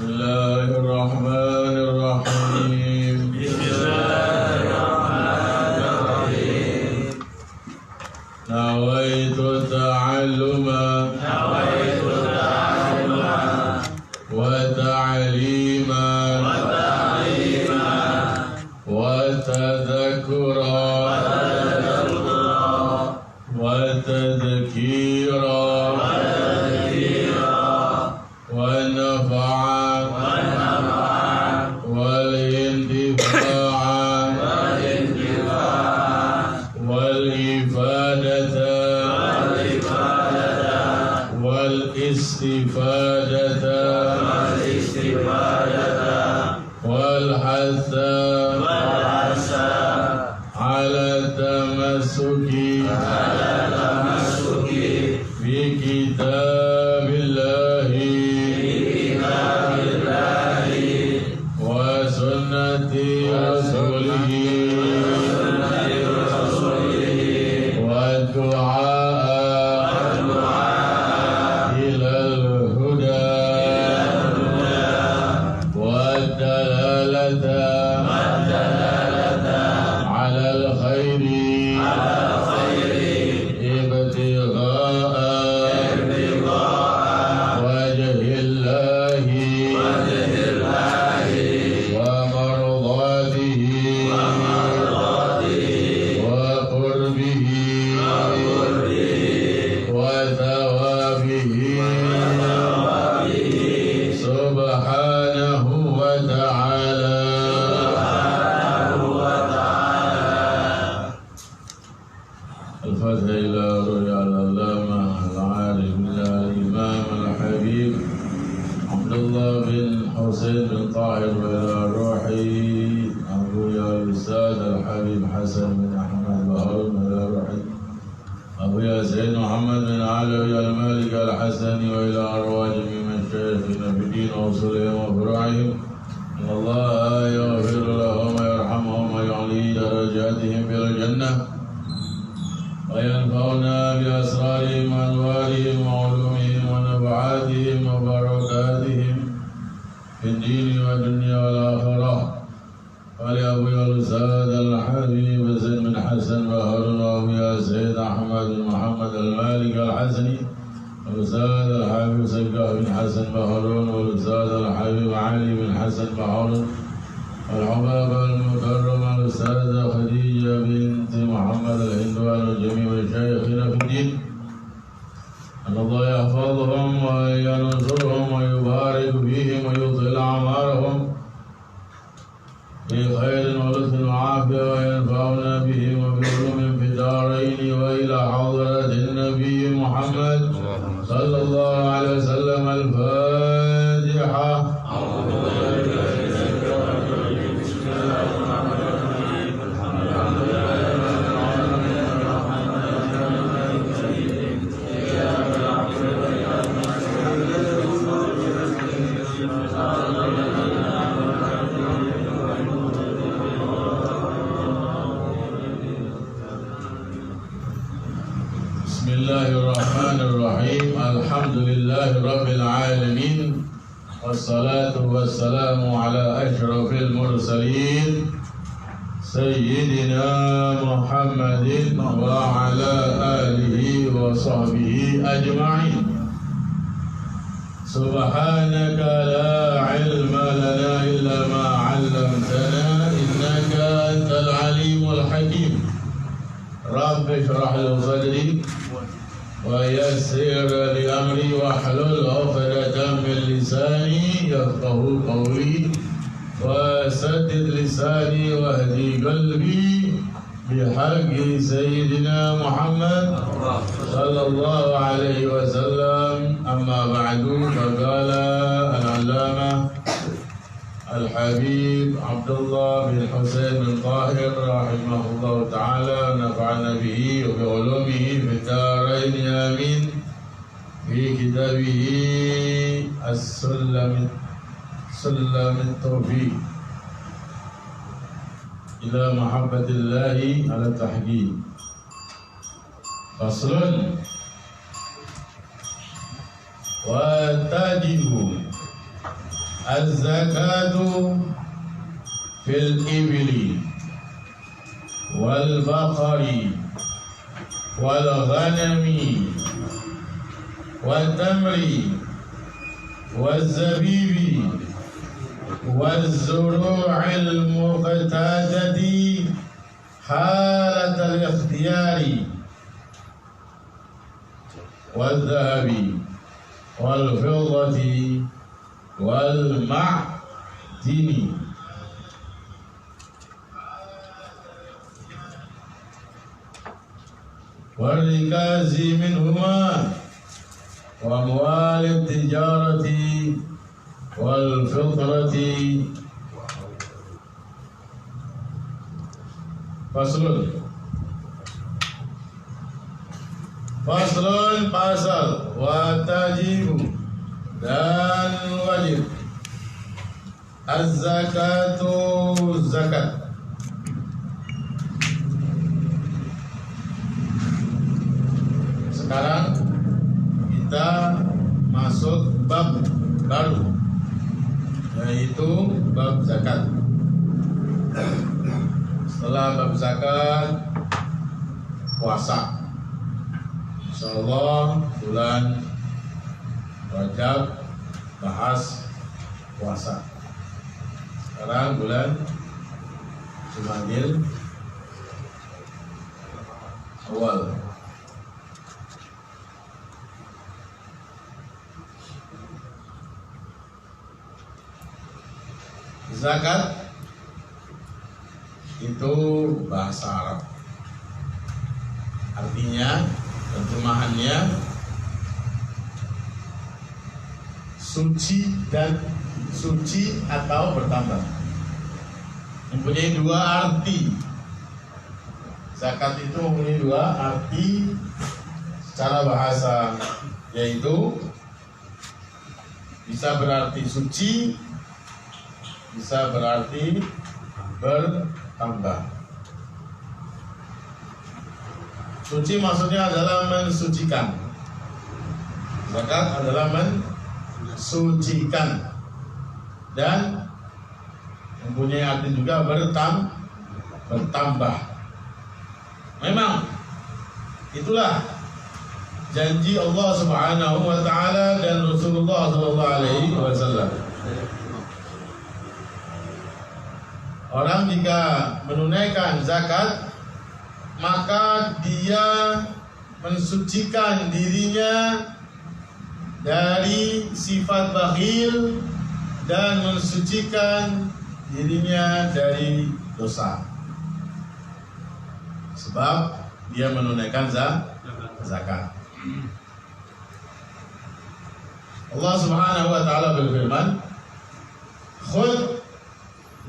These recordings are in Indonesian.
Bismillahirrahmanirrahim. Nawaitu ta'alluma wa ta'lima wa tadhakkura wa tadhkira wa nafa'a wal intifa'a wal ifadata wal istifadata wal hatha ala tamassuki fi kitabillahi wa sunnati rasulihi wa du'a ilal huda wa dalalata ala al khairi ibtigha'a wajhillahi wa mardatihi wa qurbihi wa thawabihi subhanahu wa ta'ala. الفاتحة إلى روح العلامة العارف الإمام الحبيب عبد الله بن حسين بن طاهر وإلى روح أبويا الأستاذ الحبيب حسن بن أحمد بهارون وإلى روح أبويا سيد محمد بن علوي المالك الحسني وإلى أرواح جميع مشايخنا في الدين وأصولهم وفروعهم إن الله يغفر لهم ويرحمهم ويعلي درجاتهم في الجنة وينفعنا بأسرارهم وأنوارهم وعلومهم ونفعاتهم وبركاتهم في الدين والدنيا والآخرة. ولأبويا الأستاذ الحبيب زيد بن حسن بهارون وأبويا سيد أحمد بن محمد المالك الحسني والأستاذ الحبيب سيد بن حسن بهارون والأستاذ الحبيب علي بن حسن بهارون والحباب المكرم الأستاذة خديجة بنت محمد الهندوان وجميع مشايخنا في الدين أن الله يحفظهم وينصرهم ويبارك فيهم ويطيل أعمارهم في خير ولطف وعافية وينفعنا بهم وبعلومهم في الدارين وإلى حضرة النبي محمد صلى الله عليه وسلم. الفاتحة. Bismillahirrahmanirrahim. Alhamdulillahi Rabbil Alamin. Wassalatu wassalamu ala ashrafil mursalin Sayyidina Muhammadin wa ala alihi wa sahbihi ajma'in. Subhanaka la ilma lana illa ma 'allamtana innaka antal alimul hakim. Rabbi shrah li sadri ويسر لأمري واحلل عقدة من لساني يفقهوا قولي وسدد لساني واهدي قلبي بحق سيدنا محمد صلى الله عليه وسلم. أما بعد فقال العلامة الحبيب عبد الله بن حسين بن طاهر رحمه الله تعالى ونفعنا به وبعلومه في الدارين آمين في كتابه سلم التوفيق إلى محبة الله على التحقيق. فصل. وتجب Az-zakatu fil ibli wal baqari wal ghanami wal tamri wal zabibi wal zuru'il muqtadati halat al-ikhtiyari wal dhahabi wal fiddati wal ma'dini. والركاز منهما وأموال التجارة والفطرة. Faslun pasal watajibu dan wajib az-zakatu zakat. Sekarang kita masuk bab baru, yaitu bab zakat. Setelah bab zakat, puasa. Insyaallah bulan Rajab bahas puasa. Sekarang bulan Jumadil Awal. Zakat itu bahasa Arab. Artinya, terjemahannya suci dan suci atau bertambah. Mempunyai dua arti. Zakat itu mempunyai dua arti secara bahasa, yaitu bisa berarti suci, bisa berarti bertambah. Suci maksudnya adalah mensucikan. Zakat adalah mensucikan dan mempunyai arti juga bertambah. Memang itulah janji Allah Subhanahu wa taala dan Rasulullah sallallahu alaihi wasallam. Orang jika menunaikan zakat, maka dia mensucikan dirinya dari sifat bakhil dan mensucikan dirinya dari dosa. Sebab dia menunaikan zakat. Allah Subhanahu wa taala berfirman, "Khudh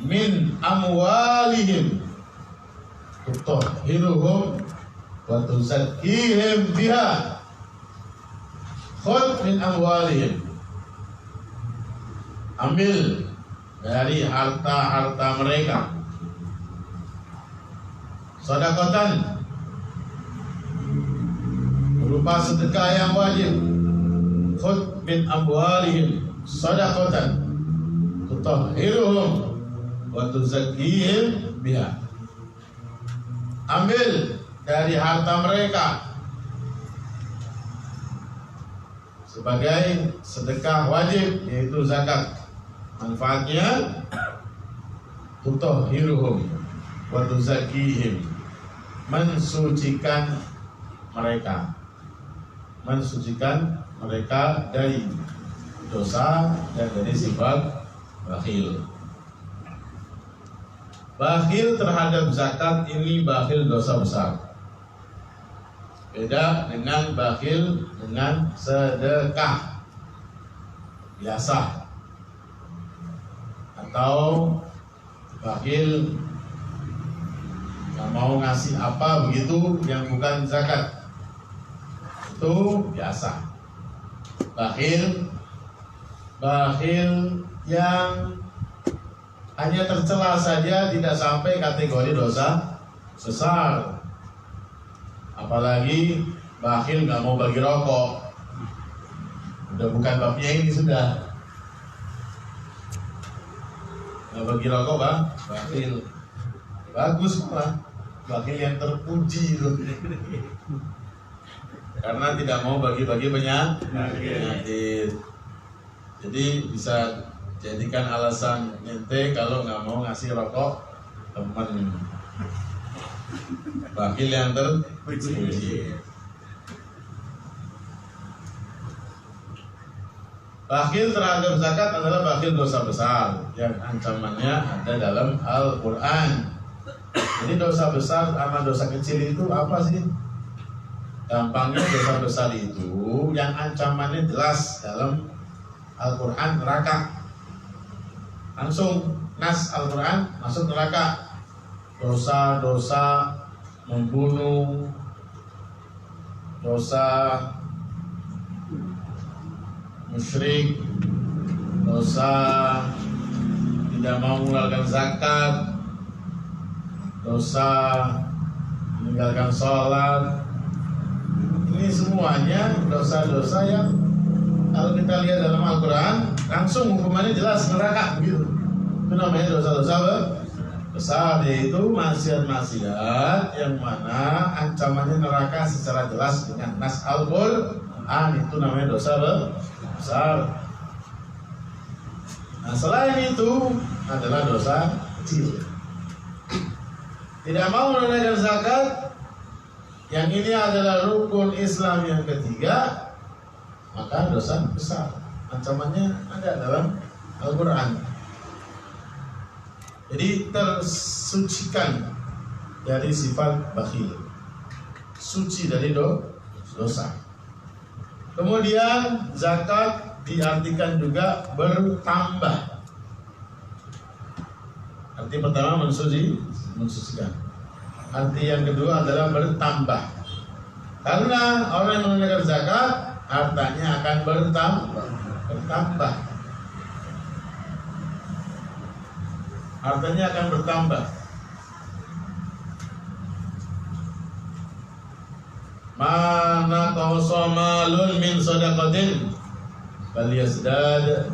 min amwalihim tutahhiruhum wa tuzakkihim biha." Khudh min amwalihim, ambil dari harta-harta mereka, sedekatan berupa sedekah yang wajib. Khudh min amwalihim sedekatan tutahhiruhum wa tuzakkihim biha. Ambil dari harta mereka sebagai sedekah wajib, yaitu zakat. Manfaatnya tutahhiruhum wa tuzakkihim, mensucikan mereka, mensucikan mereka dari dosa dan dari sifat bakhil. Bakhil terhadap zakat ini bakhil dosa besar. Beda dengan bakhil dengan sedekah biasa, atau bakhil nggak mau ngasih apa begitu yang bukan zakat, itu biasa. Bakhil yang hanya tercela saja, tidak sampai kategori dosa besar. Apalagi bakhil nggak mau bagi rokok, udah bukan babnya ini sudah. nggak bagi rokok bang, bakhil. Bagus malah, bakhil yang terpuji itu. Karena tidak mau bagi-bagi penyakit. Jadi bisa jadikan alasan ente kalau nggak mau ngasih rokok teman. Bakhil yang terpuji. Bakhil terhadap zakat adalah bakhil dosa besar yang ancamannya ada dalam Al-Quran. Jadi dosa besar sama dosa kecil itu apa sih? Gampangnya dosa besar itu yang ancamannya jelas dalam Al-Quran neraka. Langsung nas Al-Quran masuk neraka. Dosa-dosa membunuh, dosa musyrik, dosa tidak mau mengeluarkan zakat, dosa meninggalkan sholat. Ini semuanya dosa-dosa yang kalau kita lihat dalam Al-Quran langsung hukumannya jelas neraka begitu. Itu namanya dosa-dosa besar, yaitu maksiat-maksiat yang mana ancamannya neraka secara jelas dengan nas Al-Quran. Itu namanya dosa besar. Nah, selain itu adalah dosa kecil. Tidak mau menunaikan zakat, yang ini adalah rukun Islam yang ketiga, maka dosa besar. Ancamannya ada dalam Al-Quran. Jadi tersucikan dari sifat bakhil, suci dari dosa. Kemudian zakat diartikan juga bertambah. Arti pertama mensucikan. Arti yang kedua adalah bertambah. Karena orang yang menunaikan zakat hartanya akan bertambah. Hartanya akan bertambah. Mana qawsa malun min shadaqatin bal yazdad.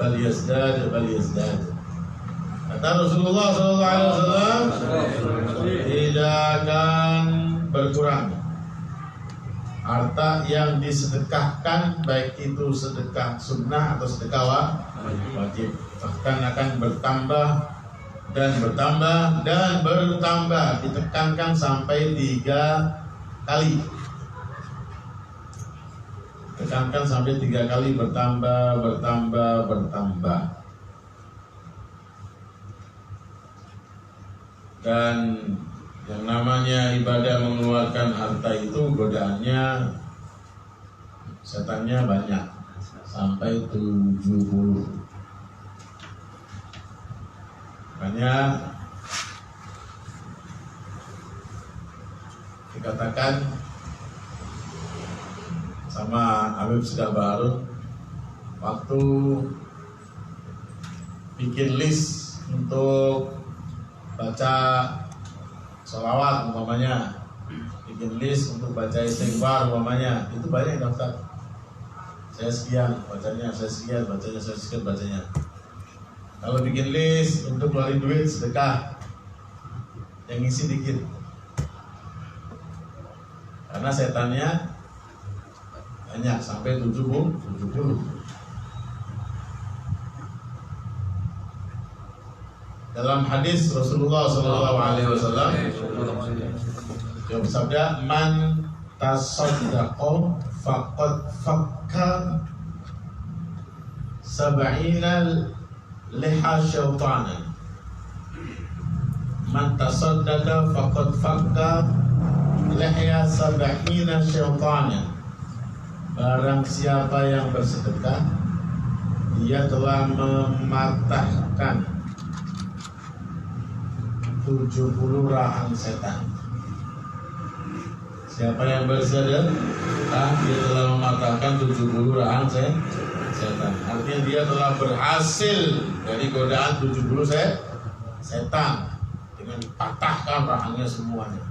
Kata Rasulullah SAW, tidak akan berkurang harta yang disedekahkan, baik itu sedekah sunnah atau sedekah wajib, bahkan akan bertambah dan bertambah dan bertambah, ditekankan sampai 3 kali. Tekankan sampai 3 kali, bertambah. Dan yang namanya ibadah mengeluarkan harta itu godaannya, setannya banyak, sampai 70. Makanya dikatakan sama Habib Sudabarun waktu bikin list untuk baca sholawat umpamanya, bikin list untuk baca istighfar umpamanya, itu banyak yang daftar. Saya sekian bacanya, saya sekian bacanya, saya sekian bacanya. Kalau bikin list untuk keluarin duit sedekah, yang ngisi dikit, karena setannya banyak sampai 70. Dalam hadis Rasulullah SAW yang bersabda, man tasaddaqa faqad fakka sab'ina liha syaitanan. Man tasaddaqa faqad fakka liha sab'ina syaitanan. Barang siapa yang bersedekah, dia telah mematahkan 70 rahang setan. Siapa yang bersedekah, dia telah mematahkan 70 rahang setan. Artinya dia telah berhasil dari godaan 70 setan dengan dipatahkan rahangnya semuanya.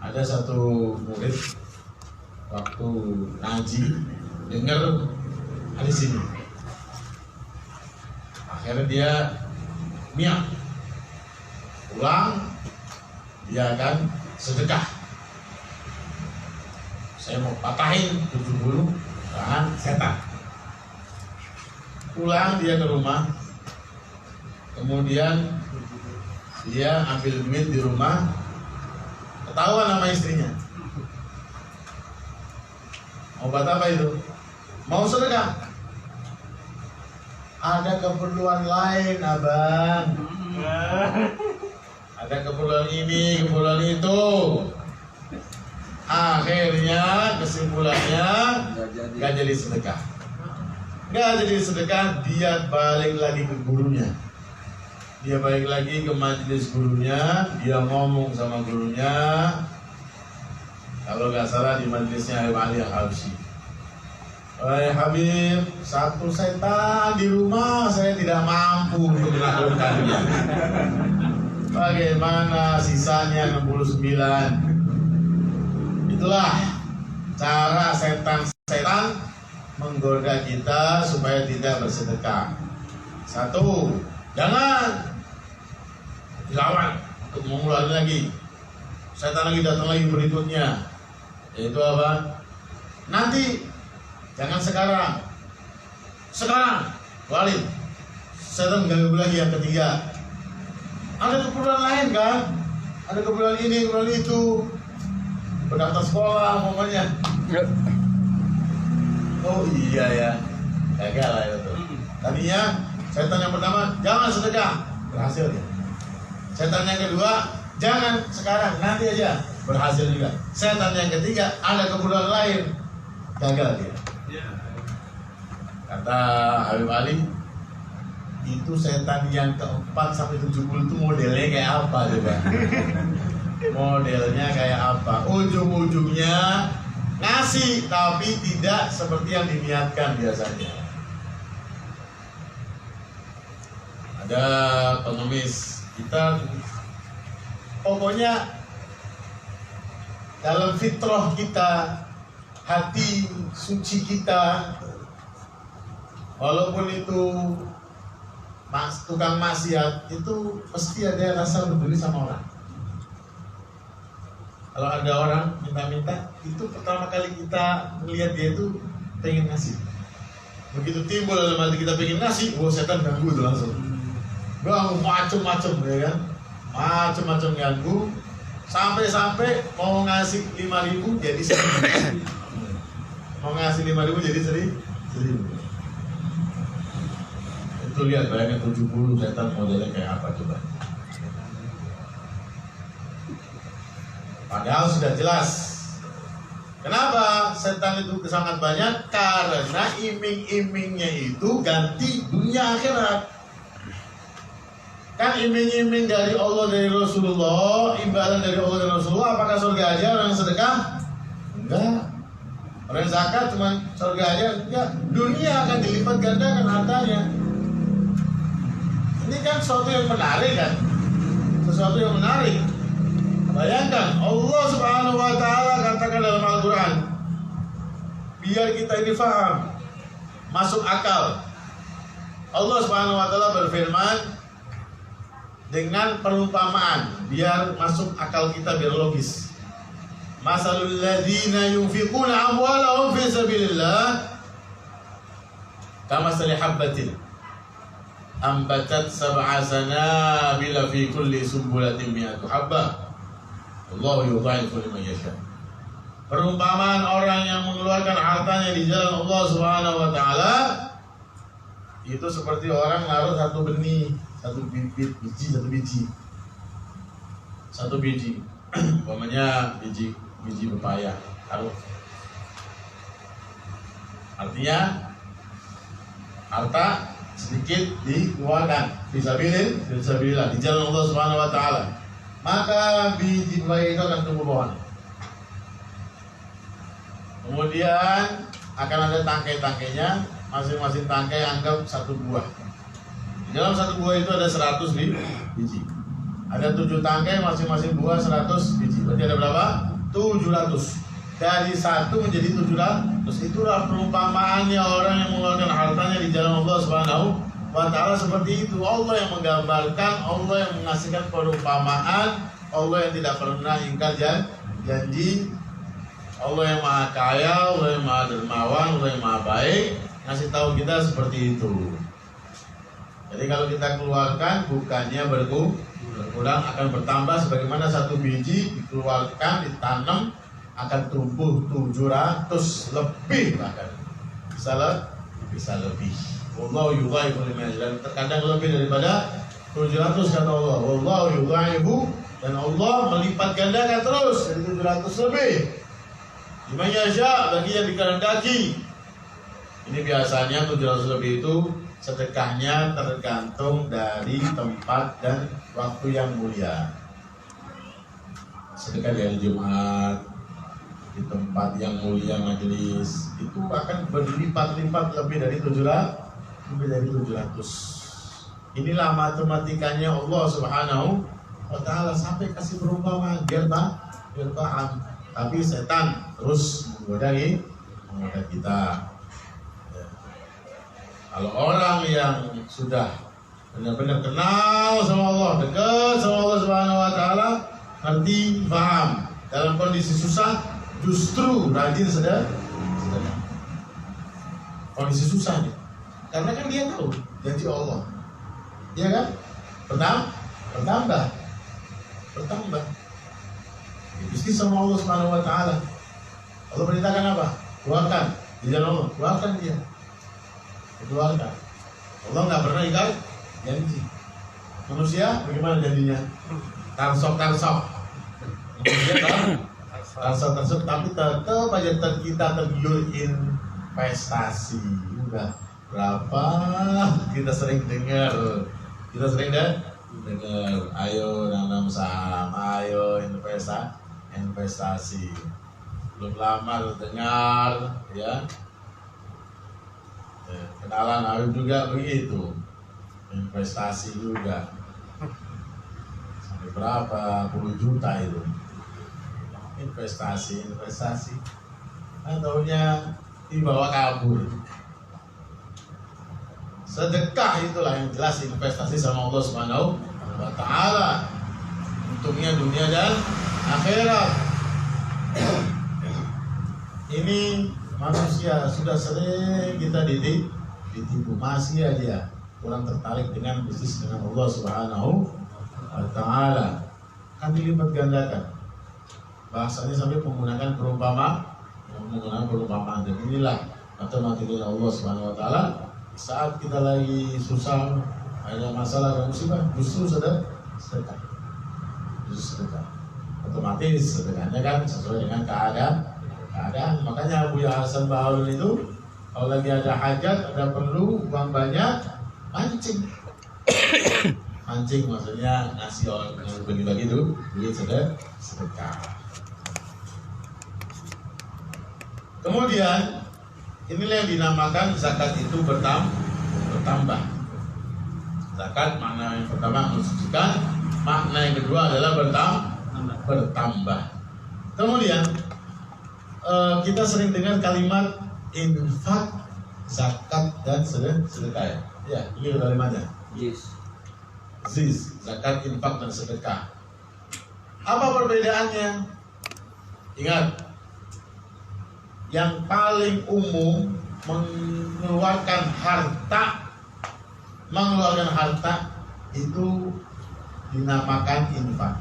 Ada satu murid waktu ngaji dengar hadis ini, Akhirnya dia miak, pulang, dia akan sedekah. Saya mau patahin 70 tangan setan. Pulang dia ke rumah, kemudian dia ambil duit di rumah, ketahuan sama istrinya. Mau buat apa itu? Mau sedekah. Ada keperluan lain, abang. Ada keperluan ini, keperluan itu. Akhirnya kesimpulannya gak jadi sedekah. Gak jadi sedekah, dia balik lagi ke gurunya. Dia balik lagi ke majelis gurunya, dia ngomong sama gurunya. Kalau nggak salah di majelisnya Habib Ali Al-Habsyi. Wahai Habib, satu setan di rumah saya tidak mampu untuk menaklukkannya. Bagaimana sisanya 69? Itulah cara setan-setan menggoda kita supaya tidak bersedekah. Satu, jangan dilawan untuk mengulangi lagi. Setan lagi datang lagi berikutnya, yaitu apa? Nanti, jangan sekarang. Sekarang, balik. Setan ganggu lagi yang ketiga. Ada keperluan lain kan? Ada keperluan ini, keperluan itu. Pendaftar sekolah, pokoknya. Oh iya ya, gagal lah itu. Tadinya setan yang pertama, jangan sedekah, berhasil ya. Setan yang kedua, jangan sekarang, nanti aja, berhasil juga. Setan yang ketiga, ada keperluan lain, gagal dia. Kata Habib Ali, itu setan yang keempat sampai 70 itu modelnya kayak apa coba? Modelnya kayak apa? Ujung-ujungnya ngasih, tapi tidak seperti yang diniatkan biasanya. Ada pengemis, kita pokoknya dalam fitrah kita, hati suci kita, walaupun itu tukang maksiat, itu pasti ada rasa peduli sama orang. Kalau ada orang minta-minta, itu pertama kali kita melihat dia itu pengen ngasih. Begitu timbul dalam hati kita pengen ngasih, setan ganggu itu langsung. Ganggu macem-macem ya kan, macem-macem ganggu, sampai-sampai mau ngasih 5.000 jadi 1.000. Mau ngasih 5.000 jadi 1.000. Itu lihat bayangin 70 setan modelnya kayak apa coba. Padahal sudah jelas. Kenapa setan itu sangat banyak? Karena iming-imingnya itu ganti dunia akhirat. Kan iming-iming dari Allah, dari Rasulullah, imbalan dari Allah dan Rasulullah, apakah surga aja orang yang sedekah? Enggak. Orang zakat cuma surga aja? Enggak. Dunia akan dilipat gandakan hartanya. Ini kan sesuatu yang menarik kan? Sesuatu yang menarik. Bayangkan Allah Subhanahu wa Ta'ala katakan dalam Al-Quran, biar kita ini faham, masuk akal. Allah Subhanahu wa Ta'ala berfirman dengan perumpamaan, biar masuk akal kita, biar logis. Masalul ladzina yunfiquna amwalahum fi sabilillah kamasali habbatin ambatat sab'a sanabila fi kulli sumbulatin mi'atu habbah Allahu yudha'ifu liman yasha. Perumpamaan orang yang mengeluarkan hartanya di jalan Allah Subhanahu wa Ta'ala itu seperti orang naruh satu benih, satu biji, umpamanya biji pepaya, taruh. Artinya harta sedikit dikeluarkan fisabilillah di jalan Allah Subhanahu wa Ta'ala, maka biji pepaya itu akan tumbuh pohon. Kemudian akan ada tangkai-tangkainya, masing-masing tangkai anggap satu buah. Di dalam satu buah itu ada 100 biji. Ada 7 tangkai, masing-masing buah 100 biji. Berarti ada berapa? 700. Dari 1 menjadi 700. Itulah perumpamaannya orang yang mengeluarkan hartanya di jalan Allah Subhanahu wa ta'ala seperti itu. Allah yang menggambarkan, Allah yang mengasihkan perumpamaan, Allah yang tidak pernah ingkar janji, Allah yang maha kaya, Allah yang maha dermawan, Allah yang maha baik, ngasih tahu kita seperti itu. Jadi kalau kita keluarkan bukannya berkurang, akan bertambah. Sebagaimana satu biji dikeluarkan, ditanam, akan tumbuh 700 lebih, bahkan bisa lebih. Wallahu yudha'ifu liman yasha'. Terkadang lebih daripada 700 kata Allah. Wallahu yudha'ifu, dan Allah melipat gandakan terus dari 700 lebih. Liman yasha', bagi yang dikehendaki. Ini biasanya 700 lebih itu sedekahnya tergantung dari tempat dan waktu yang mulia. Sedekah di hari Jumat, di tempat yang mulia majelis, itu akan berlipat-lipat lebih dari 700. Inilah matematikanya Allah Subhanahu wa ta'ala, sampai kasih perumpamaan biar paham. Tapi setan terus menggoda kita. Kalau orang yang sudah benar-benar kenal sama Allah, dekat sama Allah Subhanahu wa ta'ala, nanti paham. Dalam kondisi susah justru rajin sedekah. Kondisi susah nih, karena kan dia tahu janji Allah, iya kan? Bertambah. Bisnis sama Allah Subhanahu wa ta'ala. Allah perintahkan apa? Keluarkan di jalan Allah, keluarkan dia. Keluarkan. Allah nggak pernah ingkar janji. Manusia bagaimana janjinya? Tarsok. Tarsok, tapi tetap aja kita tergiur investasi. Udah berapa kita sering dengar, ayo nanam saham, ayo investasi. Belum lama dengar ya. Kenalan Habib juga begitu, investasi juga sampai berapa puluh juta itu investasi. Tahunya dibawa kabur. Sedekah itulah yang jelas investasi sama Allah Subhanahu wa ta'ala, untungnya dunia dan akhirat. Ini manusia sudah sering kita ditipu, masih aja kurang tertarik dengan bisnis dengan Allah Subhanahu wa ta'ala. Kan dilipat gandakan, bahasanya sampai menggunakan perumpamaan. Dan inilah matematika Allah Subhanahu wa ta'ala. Saat kita lagi susah, ada masalah, ada musibah, justru sedekah. Otomatis sedekahnya kan sesuai dengan keadaan. Makanya Buya Hasan Baharun itu kalau lagi ada hajat, ada perlu uang banyak, mancing maksudnya ngasih orang bagi-bagi itu duit sedekah. Kemudian inilah yang dinamakan zakat itu bertambah. Zakat makna yang pertama mensucikan, makna yang kedua adalah bertambah. Kemudian kita sering dengar kalimat infak, zakat, dan sedekah. Ya, ini kalimatnya. Yes. Zakat, infak, dan sedekah. Apa perbedaannya? Ingat, yang paling umum mengeluarkan harta itu dinamakan infak.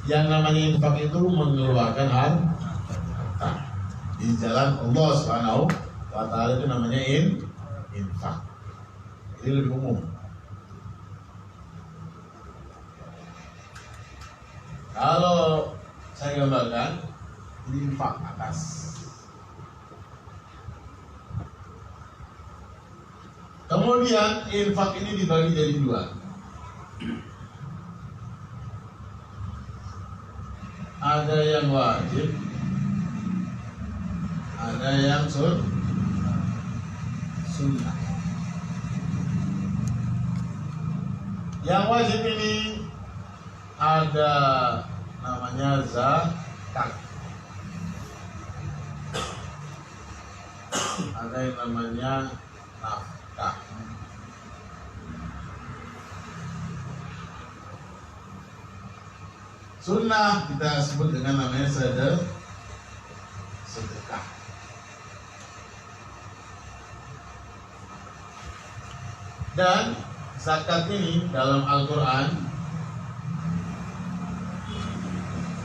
Yang namanya infak itu mengeluarkan harta di jalan Allah Subhanahu wa ta'ala, itu namanya infak. Ini lebih umum. Kalau saya gambarkan, ini infak atas. Kemudian infak ini dibagi jadi dua. Ada yang wajib, ada yang sunnah. Yang wajib ini ada namanya zakat, ada yang namanya nafkah, Sunnah kita sebut dengan namanya sedekah. Dan zakat ini dalam Al-Quran,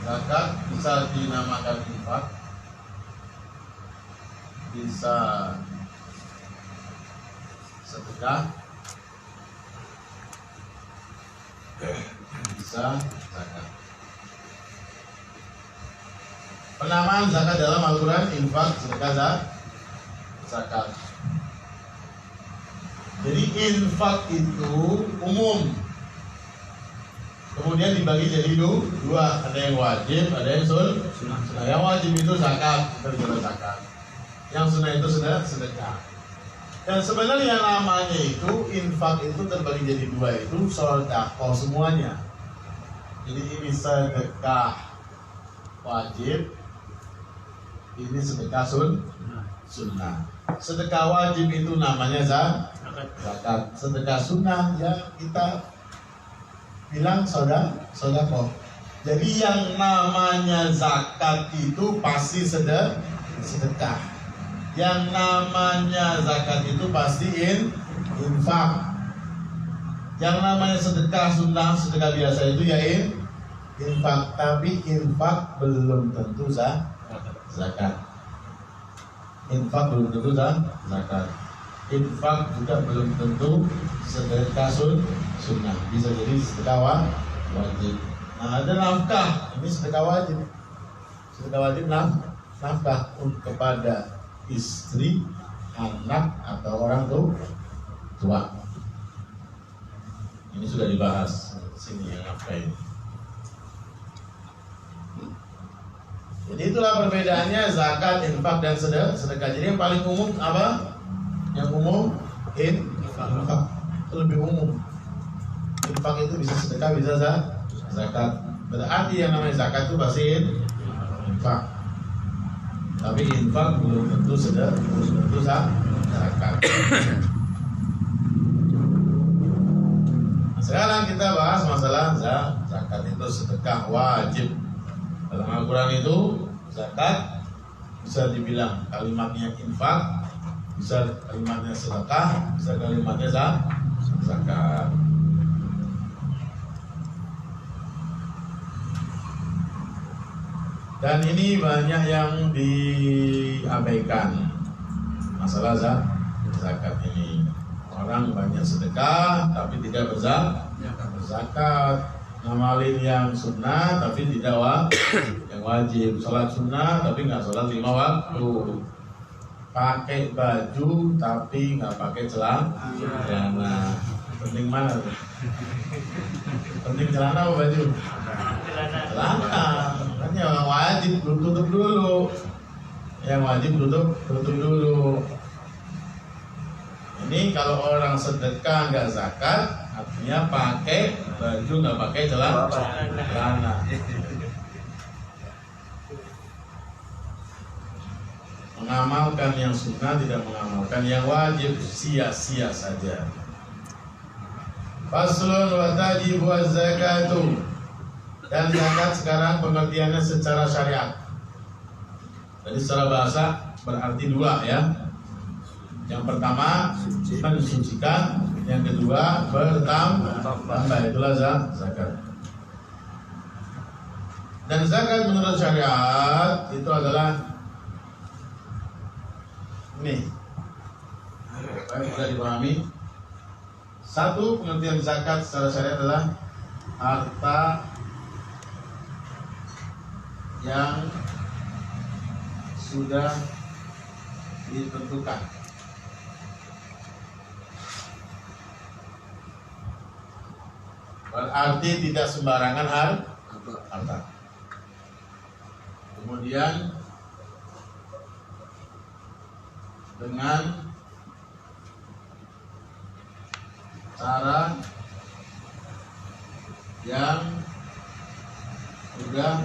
zakat bisa dinamakan infak, bisa sedekah, bisa zakat. Penamaan zakat dalam Al-Quran infak, sedekah, zakat. Jadi infak itu umum, kemudian dibagi jadi dua, ada yang wajib, ada yang sunnah. Yang wajib itu zakat, zakat. Yang sunnah itu sedekah. Dan sebenarnya namanya itu infak itu terbagi jadi dua, itu sedekah semuanya. Jadi ini sedekah wajib, ini sedekah sunnah. Sedekah wajib itu namanya zakat. Sedekah sunnah ya kita bilang sedekah. Jadi yang namanya zakat itu pasti sedekah. Yang namanya zakat itu pasti infak. Yang namanya sedekah sunnah, sedekah biasa itu ya infak. Tapi infak belum tentu zakat. Infak belum tentu zakat. Infak juga belum tentu sedekah sunnah. Bisa jadi sedekah wajib. Nah, ada nafkah. Ini sedekah wajib. Sedekah wajib nafkah kepada istri, anak atau orang tua. Ini sudah dibahas sini yang nafkah ini. Jadi itulah perbedaannya zakat, infak dan sedekah. Jadi yang paling umum apa? Yang umum infak. Itu lebih umum. Infak itu bisa sedekah, bisa zakat. Berarti yang namanya zakat itu pasti infak. Tapi infak belum tentu zakat. Sekarang kita bahas masalah zakat itu sedekah wajib. Dalam Al-Quran itu zakat bisa dibilang kalimatnya infak, bisa kalimatnya sedekah, bisa kalimatnya zakat. Dan ini banyak yang diabaikan masalah zakat ini. Orang banyak sedekah tapi tidak berzakat. Ngamalin yang sunnah tapi tidak yang wajib. Sholat sunnah tapi nggak sholat 5 waktu. Pakai baju tapi nggak pakai celana. Penting mana? Penting celana apa baju? Celana. Kan yang wajib belum tutup dulu. Yang wajib tutup dulu. Ini kalau orang sedekah nggak zakat, artinya pakai baju nggak pakai celana. Mengamalkan yang sunnah, tidak mengamalkan yang wajib, sia-sia saja. Faslun wa tajibu az-zakatu. Dan zakat sekarang pengertiannya secara syariat. Jadi secara bahasa berarti dua ya. Yang pertama mensucikan, yang kedua bertambah, itulah zakat. Dan zakat menurut syariat itu adalah ini. Baik, bisa dipahami. Satu, pengertian zakat secara syariat adalah harta yang sudah ditentukan. Berarti tidak sembarangan harta. Kemudian dengan cara yang sudah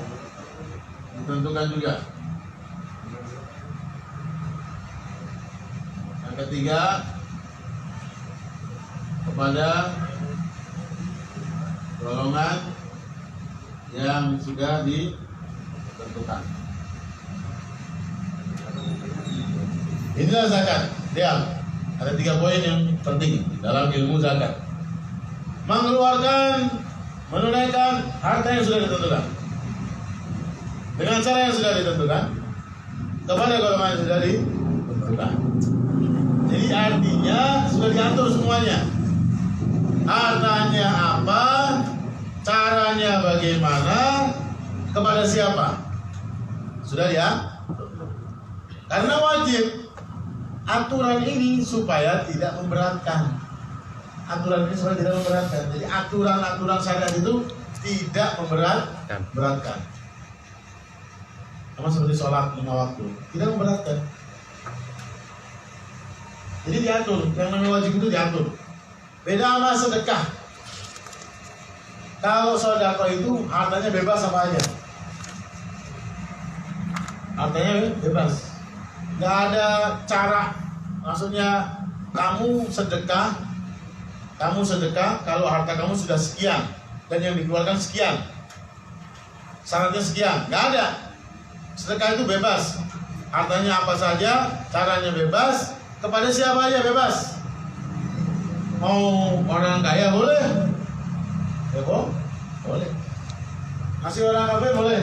ditentukan juga. Yang ketiga, kepada golongan yang sudah ditentukan. Inilah zakat. Lihat, ada 3 poin yang penting dalam ilmu zakat. Menunaikan harta yang sudah ditentukan dengan cara yang sudah ditentukan kepada golongan yang sudah ditentukan. Jadi artinya sudah diatur semuanya. Hartanya apa, caranya bagaimana, kepada siapa, sudah ya. Karena wajib aturan ini supaya tidak memberatkan. Aturan ini supaya tidak memberatkan. Jadi aturan-aturan syariat itu tidak memberatkan. Sama seperti sholat 5 waktu, tidak memberatkan. Jadi diatur, yang namanya wajib itu diatur. Beda sama sedekah. Kalau sedekah itu hartanya bebas apa aja. Hartanya bebas. Nggak ada cara. Maksudnya kamu sedekah kalau harta kamu sudah sekian dan yang dikeluarkan sekian, syaratnya sekian, nggak ada. Sedekah itu bebas. Hartanya apa saja, caranya bebas, kepada siapa aja bebas. Mau orang kaya boleh, ya boleh. Ngasih orang kafir boleh.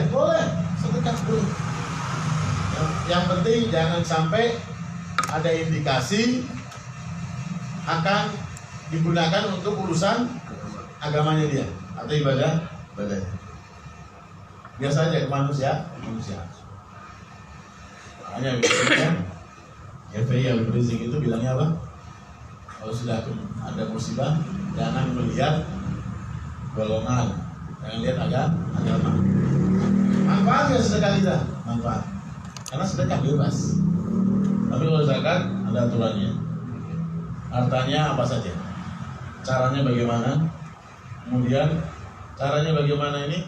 Sedekah dulu. Yang penting jangan sampai ada indikasi akan digunakan untuk urusan agamanya dia atau ibadahnya. Biasa aja ke manusia. Makanya biasanya FPI Habib Rizik itu bilangnya apa? Kalau sudah ada musibah, jangan melihat golongan, jangan lihat agama. Manfaat ya sedekah kita, manfaat. Karena sedekah bebas. Tapi kalau zakat ada aturannya. Hartanya apa saja, caranya bagaimana, kemudian caranya bagaimana ini,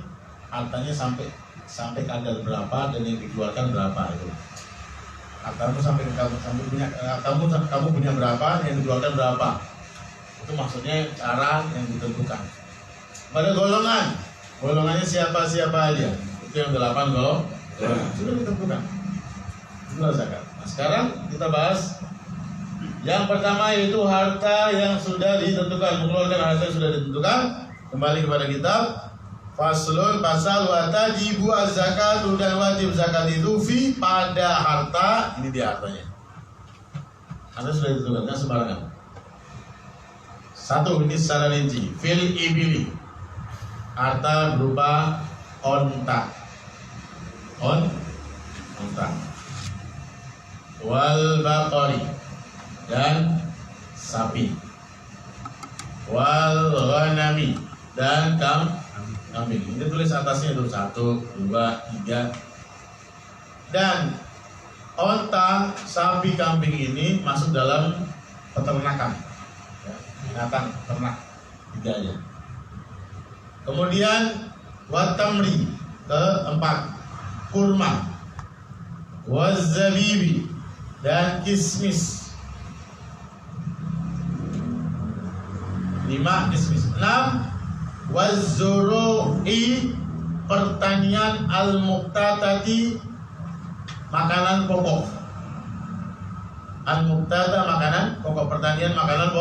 hartanya sampai kadar berapa dan yang dikeluarkan berapa itu. Hartamu kamu punya berapa, yang dikeluarkan berapa. Itu maksudnya cara yang ditentukan. Pada golongannya siapa aja. Itu yang 8 golongan sudah ditentukan. Itulah zakat. Nah, sekarang kita bahas yang pertama, yaitu harta yang sudah ditentukan. Mengeluarkan harta yang sudah ditentukan. Kembali kepada kitab. Faslun pasal wa tajibu az-zakatu, dan wajib zakat itu fi pada harta. Ini dia hartanya. Harta sudah ditentukan, kan sembarangan. 1, ini secara rinci. Fil ibili, harta berupa onta. Wal baqari, dan sapi. Wal ghanami, dan kambing. Ini tulis atasnya itu 1, 2, 3. Dan onta, sapi, kambing ini masuk dalam peternakan, ya, binatang ternak, 3 aja. Kemudian watamri, keempat, kurma. Wazabibi, dan kismis. 5, kismis. 6, wazuru'i, pertanian, al-muqtatati, makanan pokok. Al-muqtata, makanan pokok, pertanian, makanan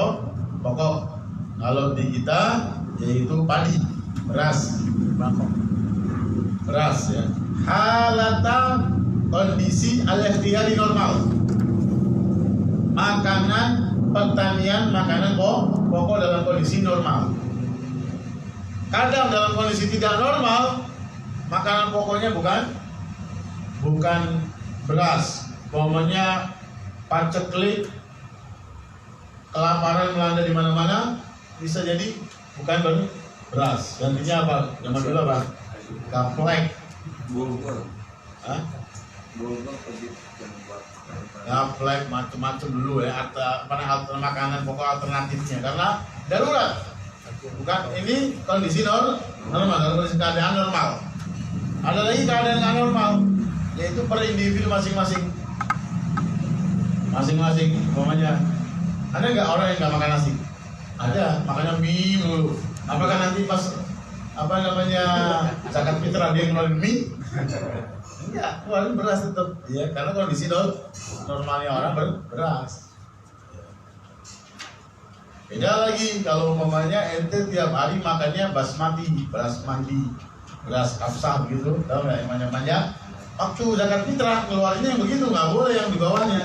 pokok. Kalau di kita yaitu padi, beras ya. Halata, kondisi al-ikhtiyari normal. Makanan pertanian, makanan pokok dalam kondisi normal. Kadang dalam kondisi tidak normal, makanan pokoknya bukan beras, umpamanya paceklik, kelaparan melanda di mana-mana, bisa jadi bukan beras. Gantinya apa? Zaman dulu apa? Gaplek. Gaplek, macam-macam dulu ya. Makanan pokok alternatifnya karena darurat. Bukan, ini kondisi normal, dalam kondisi keadaan normal. Ada lagi keadaan nggak normal, yaitu per individu masing-masing. Umpamanya, ada nggak orang yang nggak makan nasi? Ada, makanya mie mulu. Apakah nanti pas apa namanya zakat fitrah dia ngeluarin mie? Enggak, ngeluarin beras tetap. Ya, karena kondisi normalnya orang beras. Beda lagi kalau umpamanya ente tiap hari makannya basmati, beras mandi, beras kafsah begitu, tahu nggak yang panjang-panjang? Waktu zakat fitrah keluarnya yang begitu, nggak boleh yang di bawahnya,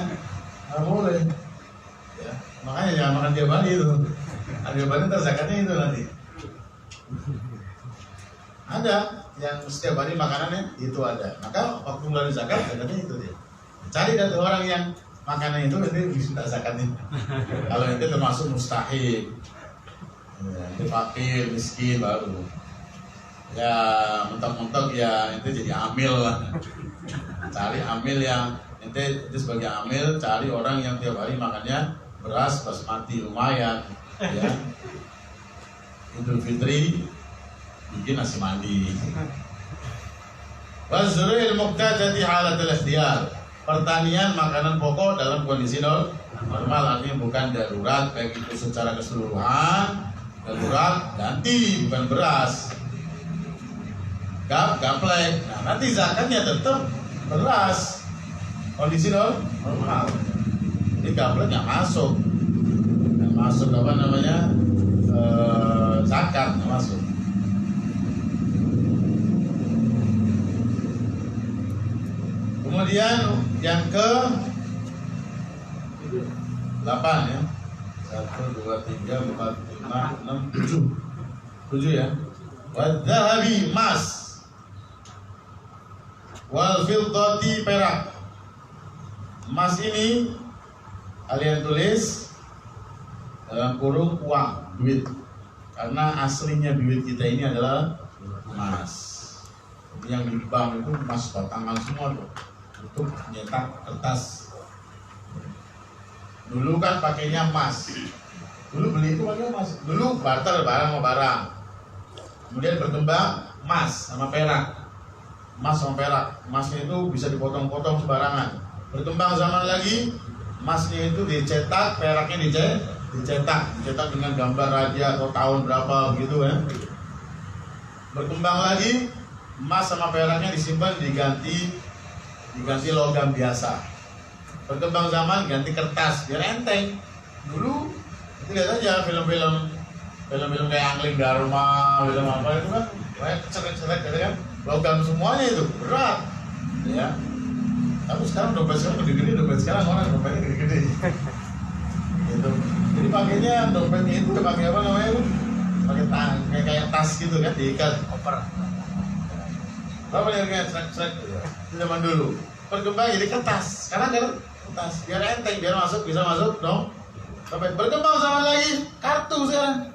nggak boleh. Ya, makanya jangan makan tiap hari itu. Tiap hari ntar zakatnya itu nanti. Ada yang setiap hari makanannya itu ada, maka waktu ngeluarin zakat zakatnya itu dia. Cari dari orang yang makanan itu nanti bisa zakatnya. Kalau itu termasuk mustahil, ya, itu fakir, miskin baru. Ya mentok-mentok ya itu jadi amil lah. Cari amil yang itu sebagai amil, cari orang yang tiap hari makannya beras basmati lumayan, ya. Idul Fitri bikin nasi mandi. Wazrul muqtadati halatul ikhtiyar. Pertanian makanan pokok dalam kondisi normal, artinya bukan darurat, baik itu secara keseluruhan. Darurat ganti bukan beras. Gaplek. Nah, nanti zakatnya tetap beras. Kondisi normal. Jadi gaplek nggak masuk. Nggak masuk apa namanya? Zakat nggak masuk. Kemudian yang ke 8 ya. 1, 2, 3, 4, 5, 6, 7. 7 ya. Wadzahabi emas. Wal fiddati perak. Emas ini kalian tulis dalam kurung uang, duit. Karena aslinya duit kita ini adalah emas. Yang di bank itu emas batangan semua tuh. Untuk nyetak kertas. Dulu kan pakainya emas. Dulu beli itu pakai emas. Dulu barter barang sama barang. Kemudian berkembang emas sama perak. Emas sama perak. Emasnya itu bisa dipotong-potong sembarangan. Berkembang zaman lagi, emasnya itu dicetak, peraknya dicetak dengan gambar raja atau tahun berapa begitu ya. Berkembang lagi, emas sama peraknya disimpan diganti logam biasa. Berkembang zaman ganti kertas biar enteng. Dulu itu lihat aja film-film kayak Angling Dharma, film apa itu kan kayak cerek-cerek gitu kan, logam semuanya itu berat ya. Tapi sekarang dompet sekarang gede-gede, dompet sekarang orang dompetnya gede-gede gitu. Jadi pakainya dompetnya itu pakai apa namanya itu, pakai kayak tas gitu kan, diikat koper. Berapa harganya cerek-cerek itu zaman dulu. Berkembang jadi kertas, sekarang kan kertas biar enteng, biar bisa masuk dong. Sampai berkembang zaman lagi kartu sekarang,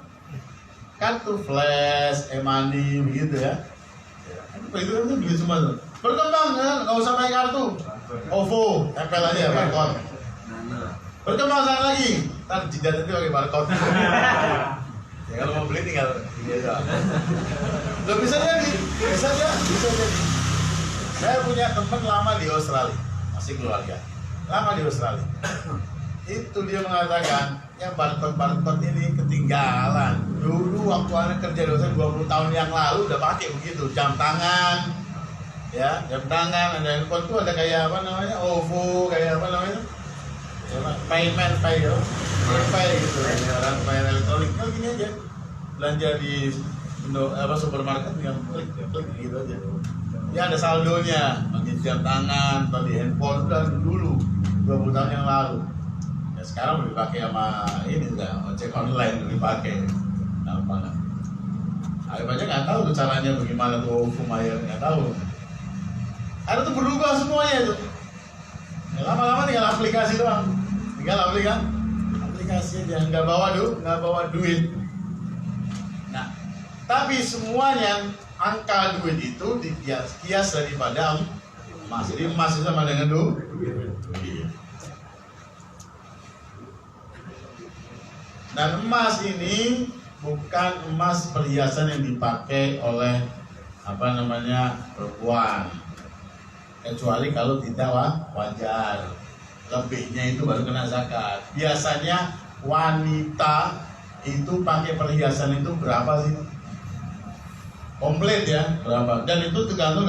kartu flash, e-money begitu ya. Itu duit semua tuh. Berkembang kan, nggak usah pakai kartu, OVO, tempel aja barcode. Berkembang zaman lagi, ntar jidat itu pakai barcode. Ya kalau mau beli tinggal ini aja. Gak bisa jadi. Saya punya teman lama di Australia, masih keluarga, lama di Australia. Itu dia mengatakan, yang barcode ini ketinggalan. Dulu waktu anak kerja di Australia 20 tahun yang lalu udah pakai begitu, jam tangan, ya, jam tangan, ada handphone tuh ada kayak apa namanya, OVO, kayak apa namanya, pay gitu, orang pay elektronik, nah, gini aja, belanja di supermarket yang klik gitu aja. Ya ada saldonya, pakai jam tangan, atau di handphone dan dulu 20 tahun yang lalu. Ya sekarang lebih pakai sama ini enggak, ojek online lebih pakai. Apa? Ayo aja nggak tahu tuh caranya bagaimana tuh bayar, nggak tahu. Ada tuh berubah semuanya itu. Ya, lama-lama tinggal aplikasi doang, aplikasi aja, nggak bawa duit. Nah, tapi semuanya angka duit itu dikias daripada emas. Jadi emas itu sama dengan duit. Dan emas ini bukan emas perhiasan yang dipakai oleh perempuan, kecuali kalau tidak wajar. Lebihnya itu baru kena zakat. Biasanya wanita itu pakai perhiasan itu berapa sih? komplit ya berapa, dan itu tergantung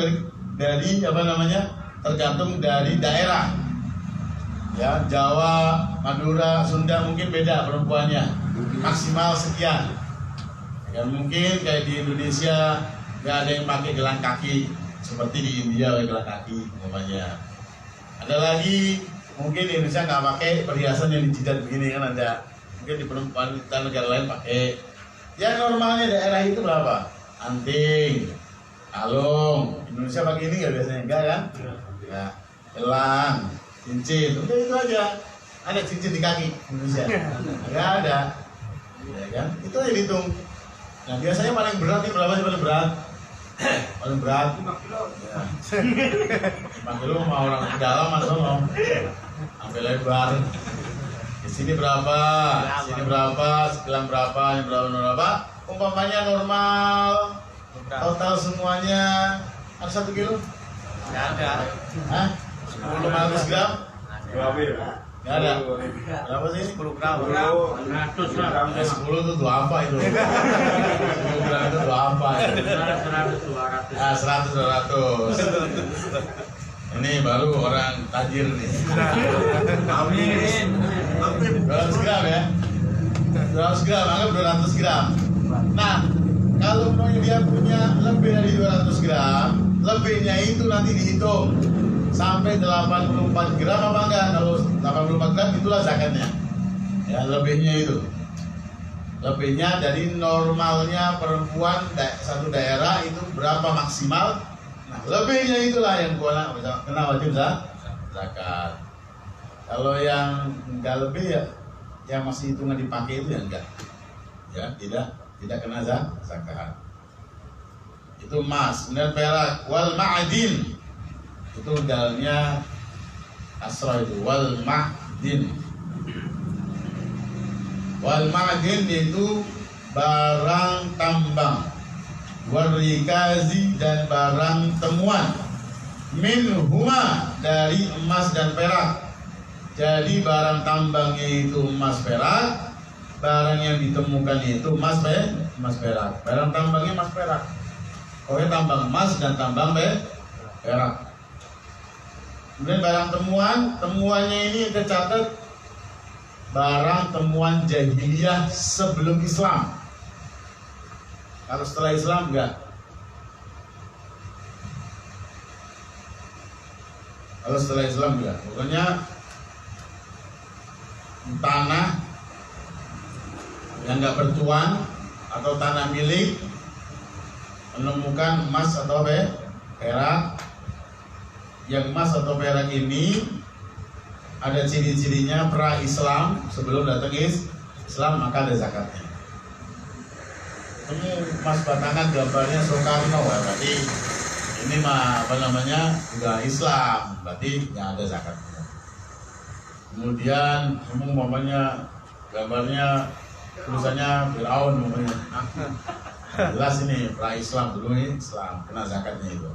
dari apa namanya, tergantung dari daerah ya. Jawa, Madura, Sunda mungkin beda perempuannya, maksimal sekian ya. Mungkin kayak di Indonesia nggak ada yang pakai gelang kaki seperti di India pakai gelang kaki namanya. Ada lagi mungkin di Indonesia nggak pakai perhiasan yang dijidat begini kan, ada. Mungkin di perempuan negara lain pakai. Ya normalnya daerah itu berapa? Anting, kalung. Indonesia pakai ini nggak biasanya? Enggak kan? Ya, gelang, cincin. Udah itu aja. Ada cincin di kaki Indonesia? Nggak ada. Ya kan? Itu aja dihitung. Nah biasanya paling berat ini berapa sih paling berat? Paling berat 5 kilo. Ya. 5 kilo sama orang ke dalam atau no? Sampai lebar. Di sini berapa? Sini berapa? Sekilan berapa? Ini berapa? Umpamanya normal total semuanya ada 1 kilo? Nggak ada. Hah? 500 gram? Nggak ada. Berapa sih? 10 gram. 100 lah. 10 itu tuh apa itu? 10 gram itu tuh apa itu? 100 200. Ah, 100 200. Ini baru orang tajir nih. Amin. 200 gram ya. 200 gram, anggap 200 gram. Nah, kalau dia punya lebih dari 200 gram, lebihnya itu nanti dihitung sampai 84 gram apa enggak. Kalau 84 gram itulah zakatnya. Ya, lebihnya itu. Lebihnya dari normalnya perempuan satu daerah itu berapa maksimal. Nah, lebihnya itulah yang kena wajib zakat. Kalau yang enggak lebih ya, yang masih hitungan dipakai itu ya enggak. Ya, tidak kena zakat. Itu emas, kemudian perak, wal ma'adin. Itu dalnya asra itu, wal ma'adin. Wal ma'adin itu barang tambang. Warikazi dan barang temuan. Minhuma dari emas dan perak. Jadi barang tambangnya itu emas perak, barang yang ditemukan itu emas perak. Barang tambangnya emas perak. Pokoknya tambang emas dan tambang perak. Kemudian barang temuannya ini tercatat barang temuan jahiliyah sebelum Islam. Kalau setelah Islam enggak. Kalau setelah Islam enggak. Pokoknya tanah yang enggak bertuan atau tanah milik menemukan emas atau perak. Yang emas atau perak ini ada ciri-cirinya pra-Islam, sebelum datang Islam maka ada zakatnya. Ini emas batangan gambarnya Soekarno ya, berarti ini mah apa namanya juga Islam, berarti ya ada zakatnya. Kemudian umpamanya gambarnya tulisannya Firaun umpamanya, jelas ini pra-Islam, dulu ini Islam, kena zakatnya itu.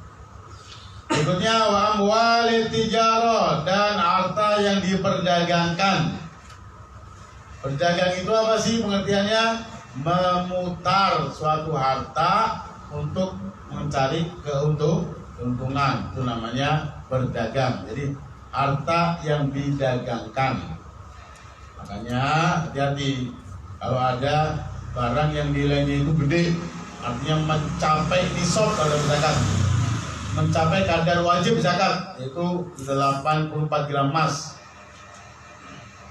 Berikutnya wa amwalit tijarah, dan harta yang diperdagangkan. Berdagang itu apa sih pengertiannya? Memutar suatu harta untuk mencari keuntungan, itu namanya berdagang. Jadi harta yang didagangkan. Makanya hati-hati kalau ada barang yang nilainya itu gede, artinya mencapai nisab kalau zakat, mencapai kadar wajib zakat, yaitu 84 gram emas.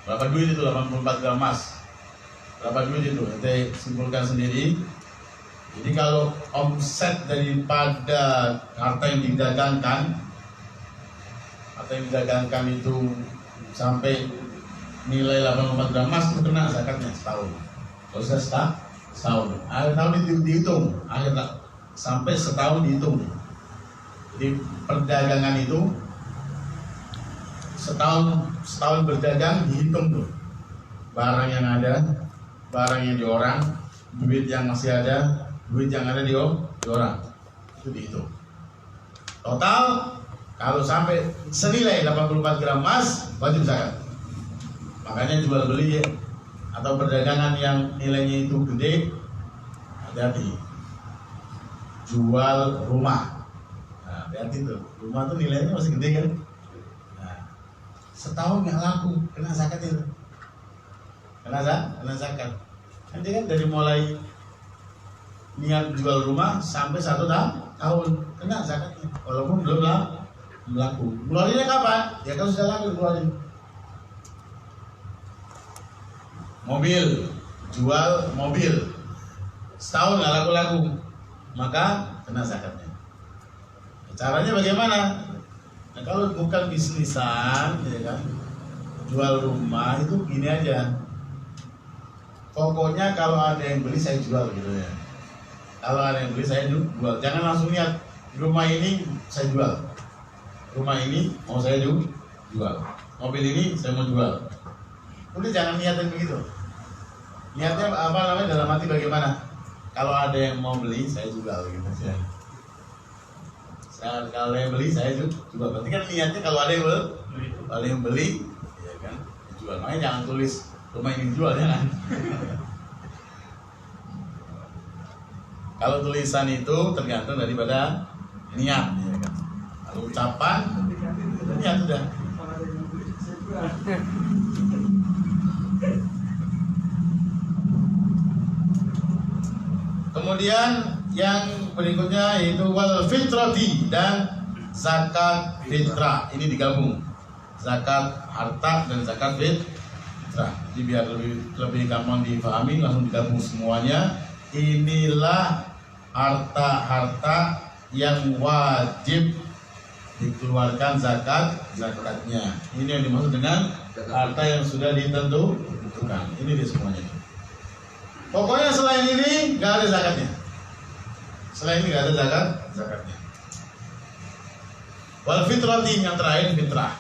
Berapa duit itu 84 gram emas? Berapa duit itu? Nanti simpulkan sendiri. Jadi kalau omset daripada harta yang didagangkan, itu sampai nilai 84 gram emas, itu kena zakatnya setahun. Kalau saya setahun, akhir tahun dihitung, sampai setahun dihitung. Jadi perdagangan itu setahun berdagang dihitung tuh, barang yang ada, barang yang di orang, duit yang masih ada, duit yang ada di orang, itu dihitung. Total kalau sampai senilai 84 gram emas wajib zakat. Makanya jual beli atau perdagangan yang nilainya itu gede, hati-hati. jual rumah. Nah, berarti tuh rumah tuh nilainya masih gede kan? Nah, setahun nggak laku, kena zakat itu. Kena zakat. Nanti kan dari mulai niat jual rumah sampai 1 tahun kena zakatnya, walaupun belum laku. Keluarinnya kapan? Ya kalau sudah laku keluarin. Mobil, jual mobil setahun nggak laku-laku, maka kena zakatnya. Caranya bagaimana? Nah, kalau bukan bisnisan, ya kan, jual rumah itu gini aja. Pokoknya kalau ada yang beli saya jual gitu ya. Kalau ada yang beli saya jual. Jangan langsung niat rumah ini saya jual. Rumah ini mau saya jual. Mobil ini saya mau jual. Udah jangan niatin begitu. Niatnya apa namanya, dalam hati bagaimana? Kalau ada yang mau beli saya jual gitu ya. Kalau ada yang beli saya jual. Berarti kan niatnya kalau ada yang beli, ya kan, jual. Makanya jangan tulis rumah ini dijual, jangan. Kalau tulisan itu tergantung daripada niat, ya kan. Kalau ucapan itu niat sudah. Kemudian yang berikutnya yaitu wal fitrati dan zakat fitrah. Ini digabung, zakat harta dan zakat fitrah. Jadi biar lebih gampang dipahami, langsung digabung semuanya. Inilah harta-harta yang wajib dikeluarkan zakatnya. Ini yang dimaksud dengan harta yang sudah ditentukan. Ini dia semuanya. Pokoknya selain ini nggak ada zakatnya. Selain ini nggak ada zakatnya. Wal fitrati, yang terakhir fitrah.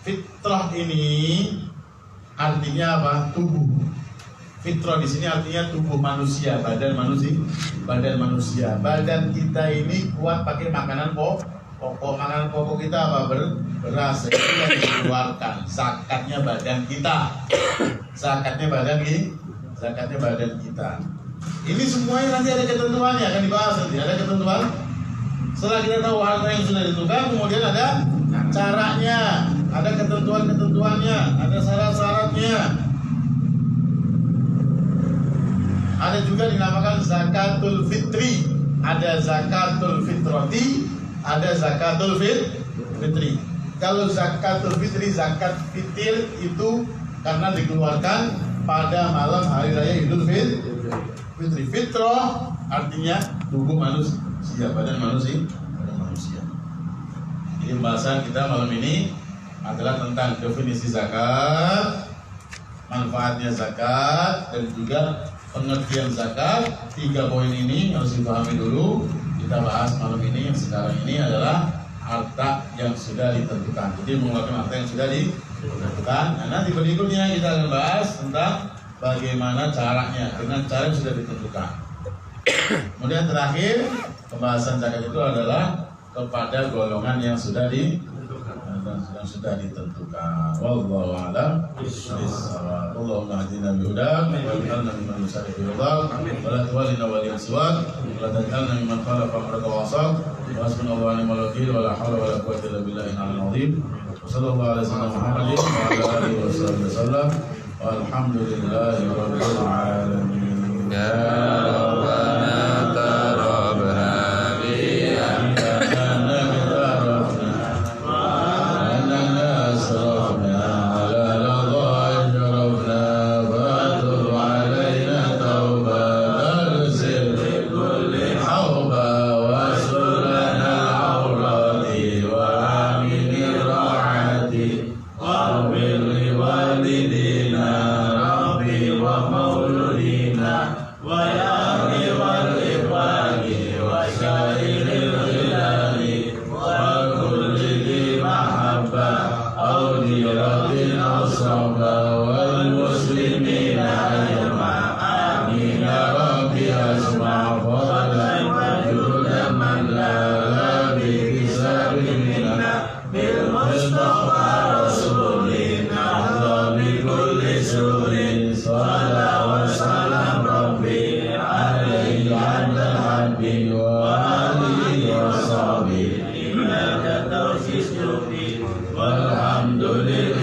Fitrah ini artinya apa? Tubuh. Fitrah di sini artinya tubuh manusia, badan manusia. Badan kita ini kuat pakai makanan pokok. Makanan pokok kita apa? Beras. Itu yang dikeluarkan. Zakatnya badan kita. Zakatnya badan kita. Ini semuanya nanti ada ketentuannya, akan dibahas nanti. Ada ketentuan. Setelah kita tahu harta yang sudah ditentukan, kemudian ada caranya, ada ketentuannya, ada syarat-syaratnya. Ada juga dinamakan zakatul fitri. Ada zakatul fitrati, ada zakatul fitri. Kalau zakatul fitri, zakat fitir itu karena dikeluarkan pada malam hari raya Idul Fitri. Fitrah artinya tubuh manusia, badan manusia. Jadi pembahasan kita malam ini adalah tentang definisi zakat, manfaatnya zakat, dan juga pengertian zakat. 3 poin ini harus dipahami dulu. Kita bahas malam ini. Yang sekarang ini adalah harta yang sudah ditentukan. Jadi mengeluarkan harta yang sudah ditentukan. Nah, nanti berikutnya kita akan bahas tentang bagaimana caranya, dengan cara yang sudah ditentukan. Kemudian terakhir, pembahasan zakat itu adalah kepada golongan yang sudah ditentukan. Wallahu a'lam bishawab. Allahumma hadina bihudak wa ij'alna mimman yusari'u fi ridhak wa la tuwallina waliyan siwak wa la taj'alna mimman khalafa amraka wa 'asak wa hasbunallahu wa ni'mal wakeel wa la hawla wa la quwwata illa billahi al-'aliyyil 'azim. Wa sallallahu ala sayyidina Muhammadin wa ala alihi wa sahbihi wasallam. Walhamdulillahi rabbil alamin. Ya Rabbana taqabbal Wa walhamdulillah.